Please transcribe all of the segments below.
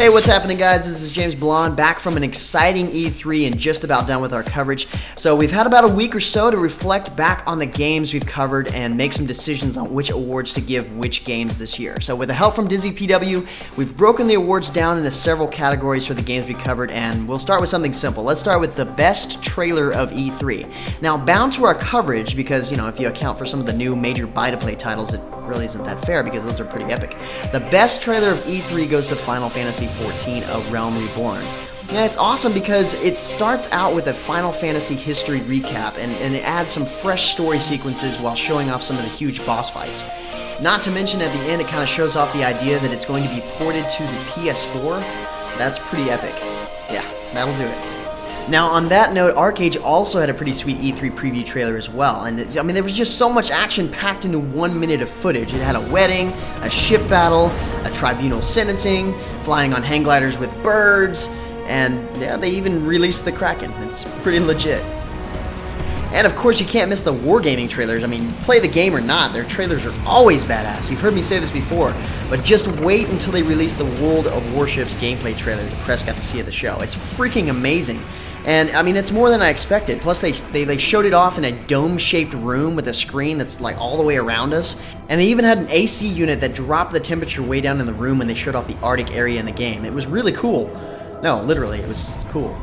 Hey, what's happening, guys? This is James Blonde, back from an exciting E3 and just about done with our coverage. So we've had about a week or so to reflect back on the games we've covered and make some decisions on which awards to give which games this year. So with the help from DizzyPW, we've broken the awards down into several categories for the games we covered, and we'll start with something simple. Let's start with the best trailer of E3. Now, bound to our coverage, because, if you account for some of the new major buy-to-play titles, it really isn't that fair because those are pretty epic. The best trailer of E3 goes to Final Fantasy XIV: A Realm Reborn. Yeah, it's awesome because it starts out with a Final Fantasy history recap and it adds some fresh story sequences while showing off some of the huge boss fights. Not to mention at the end it kind of shows off the idea that it's going to be ported to the PS4. That's pretty epic. Yeah, that'll do it. Now, on that note, ArcheAge also had a pretty sweet E3 preview trailer as well, and there was just so much action packed into 1 minute of footage. It had a wedding, a ship battle, a tribunal sentencing, flying on hang gliders with birds, and yeah, they even released the Kraken. It's pretty legit. And of course, you can't miss the wargaming trailers. Play the game or not, their trailers are always badass. You've heard me say this before, but just wait until they release the World of Warships gameplay trailer the press got to see at the show. It's freaking amazing. And it's more than I expected. Plus they showed it off in a dome-shaped room with a screen that's like all the way around us. And they even had an AC unit that dropped the temperature way down in the room when they showed off the Arctic area in the game. It was really cool. No, literally, it was cool.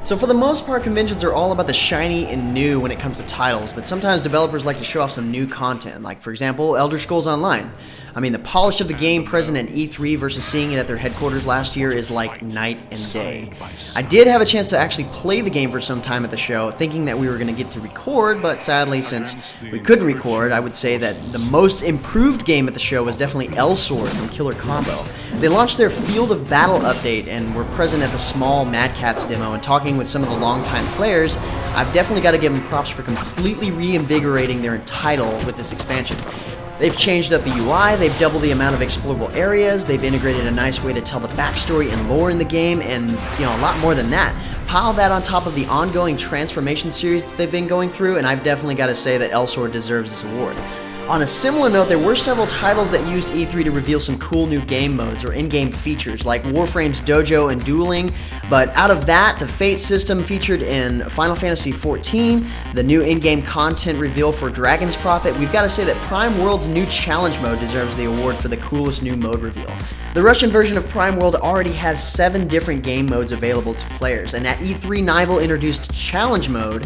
So for the most part, conventions are all about the shiny and new when it comes to titles, but sometimes developers like to show off some new content, like for example, Elder Scrolls Online. The polish of the game present at E3 versus seeing it at their headquarters last year is like night and day. I did have a chance to actually play the game for some time at the show, thinking that we were going to get to record, but sadly, since we couldn't record, I would say that the most improved game at the show was definitely Elsword from Killer Combo. They launched their Field of Battle update and were present at the small Mad Catz demo, and talking with some of the longtime players, I've definitely got to give them props for completely reinvigorating their title with this expansion. They've changed up the UI, they've doubled the amount of explorable areas, they've integrated a nice way to tell the backstory and lore in the game, and a lot more than that. Pile that on top of the ongoing transformation series that they've been going through, and I've definitely got to say that Elsword deserves this award. On a similar note, there were several titles that used E3 to reveal some cool new game modes or in-game features, like Warframe's Dojo and Dueling, but out of that, the Fate system featured in Final Fantasy XIV, the new in-game content reveal for Dragon's Prophet, we've got to say that Prime World's new challenge mode deserves the award for the coolest new mode reveal. The Russian version of Prime World already has 7 different game modes available to players, and at E3, Nival introduced challenge mode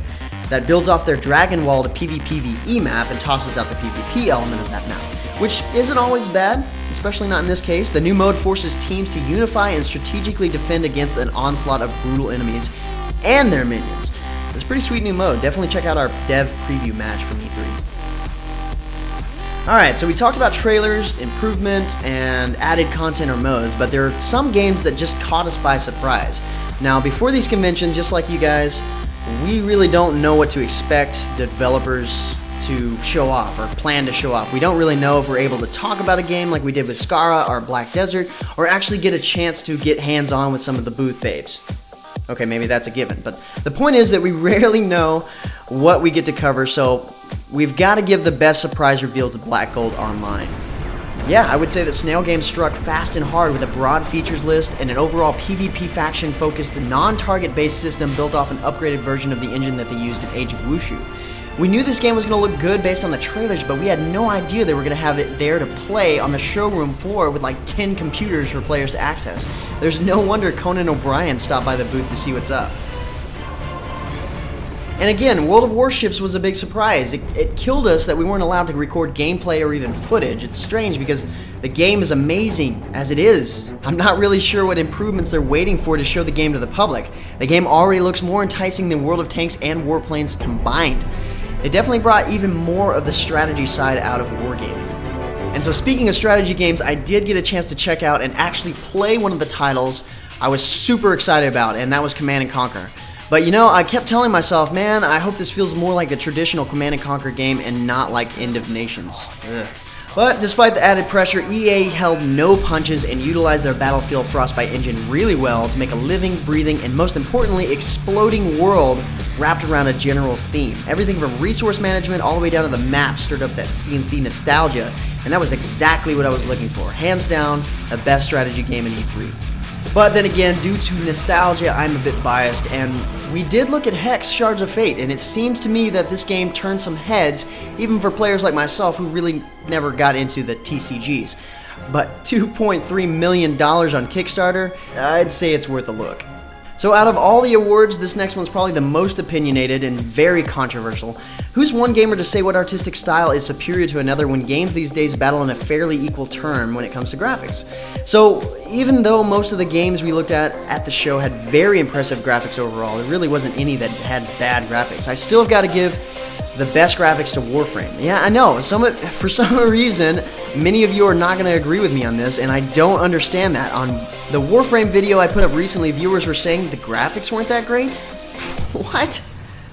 that builds off their Dragon Wall to PvPvE map and tosses out the PvP element of that map, which isn't always bad, especially not in this case. The new mode forces teams to unify and strategically defend against an onslaught of brutal enemies and their minions. It's a pretty sweet new mode. Definitely check out our dev preview match from E3. Alright, so we talked about trailers, improvement, and added content or modes, but there are some games that just caught us by surprise. Now, before these conventions, just like you guys, we really don't know what to expect developers to show off or plan to show off. We don't really know if we're able to talk about a game like we did with Skara or Black Desert, or actually get a chance to get hands-on with some of the booth babes. Okay, maybe that's a given, but the point is that we rarely know what we get to cover, so we've got to give the best surprise reveal to Black Gold Online. Yeah, I would say that Snail Games struck fast and hard with a broad features list and an overall PvP faction-focused, non-target based system built off an upgraded version of the engine that they used in Age of Wushu. We knew this game was going to look good based on the trailers, but we had no idea they were going to have it there to play on the showroom floor with like 10 computers for players to access. There's no wonder Conan O'Brien stopped by the booth to see what's up. And again, World of Warships was a big surprise. It killed us that we weren't allowed to record gameplay or even footage. It's strange because the game is amazing as it is. I'm not really sure what improvements they're waiting for to show the game to the public. The game already looks more enticing than World of Tanks and Warplanes combined. It definitely brought even more of the strategy side out of wargaming. And so speaking of strategy games, I did get a chance to check out and actually play one of the titles I was super excited about, and that was Command & Conquer. But I kept telling myself, man, I hope this feels more like a traditional Command & Conquer game and not like End of Nations. Ugh. But despite the added pressure, EA held no punches and utilized their Battlefield Frostbite engine really well to make a living, breathing, and most importantly, exploding world wrapped around a general's theme. Everything from resource management all the way down to the map stirred up that CNC nostalgia, and that was exactly what I was looking for. Hands down, the best strategy game in E3. But then again, due to nostalgia, I'm a bit biased, and we did look at Hex Shards of Fate, and it seems to me that this game turned some heads, even for players like myself who really never got into the TCGs. But $2.3 million on Kickstarter, I'd say it's worth a look. So out of all the awards, this next one's probably the most opinionated and very controversial. Who's one gamer to say what artistic style is superior to another when games these days battle in a fairly equal term when it comes to graphics? So even though most of the games we looked at the show had very impressive graphics overall, there really wasn't any that had bad graphics. I still have got to give the best graphics to Warframe. Yeah, I know, for some reason, many of you are not going to agree with me on this, and I don't understand that. On the Warframe video I put up recently, viewers were saying the graphics weren't that great? What?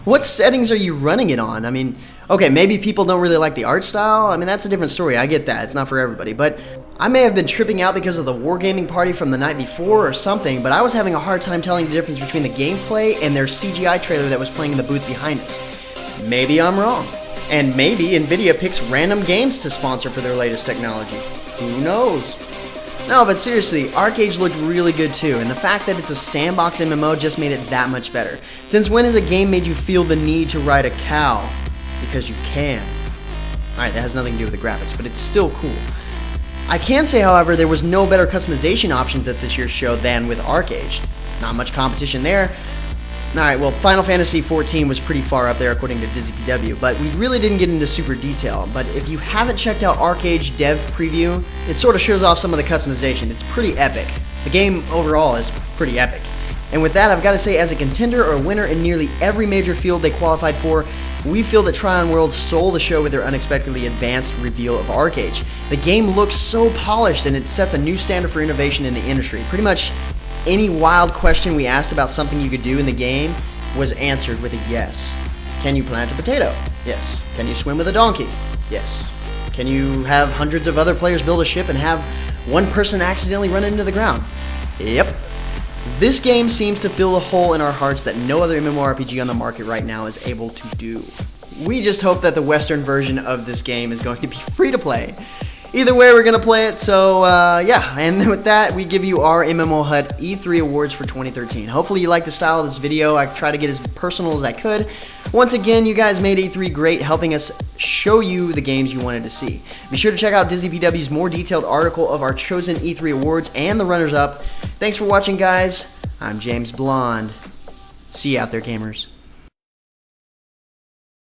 What settings are you running it on? I mean, okay, maybe people don't really like the art style. I mean, that's a different story. I get that. It's not for everybody. But I may have been tripping out because of the wargaming party from the night before or something, but I was having a hard time telling the difference between the gameplay and their CGI trailer that was playing in the booth behind us. Maybe I'm wrong. And maybe Nvidia picks random games to sponsor for their latest technology. Who knows? No, but seriously, ArcheAge looked really good too, and the fact that it's a sandbox MMO just made it that much better. Since when has a game made you feel the need to ride a cow? Because you can. Alright, that has nothing to do with the graphics, but it's still cool. I can say, however, there was no better customization options at this year's show than with ArcheAge. Not much competition there. Alright, well, Final Fantasy XIV was pretty far up there according to DizzyPW, but we really didn't get into super detail. But if you haven't checked out ArcheAge Dev Preview, it sort of shows off some of the customization. It's pretty epic. The game overall is pretty epic. And with that, I've got to say, as a contender or winner in nearly every major field they qualified for, we feel that Tryon Worlds stole the show with their unexpectedly advanced reveal of ArcheAge. The game looks so polished, and it sets a new standard for innovation in the industry. Pretty much any wild question we asked about something you could do in the game was answered with a yes. Can you plant a potato? Yes. Can you swim with a donkey? Yes. Can you have hundreds of other players build a ship and have one person accidentally run into the ground? Yep. This game seems to fill a hole in our hearts that no other MMORPG on the market right now is able to do. We just hope that the Western version of this game is going to be free to play. Either way, we're going to play it, so yeah, and with that, we give you our MMOHut E3 awards for 2013. Hopefully you like the style of this video. I try to get as personal as I could. Once again, you guys made E3 great, helping us show you the games you wanted to see. Be sure to check out DizzyPW's more detailed article of our chosen E3 awards and the runners-up. Thanks for watching, guys. I'm James Blonde. See you out there, gamers.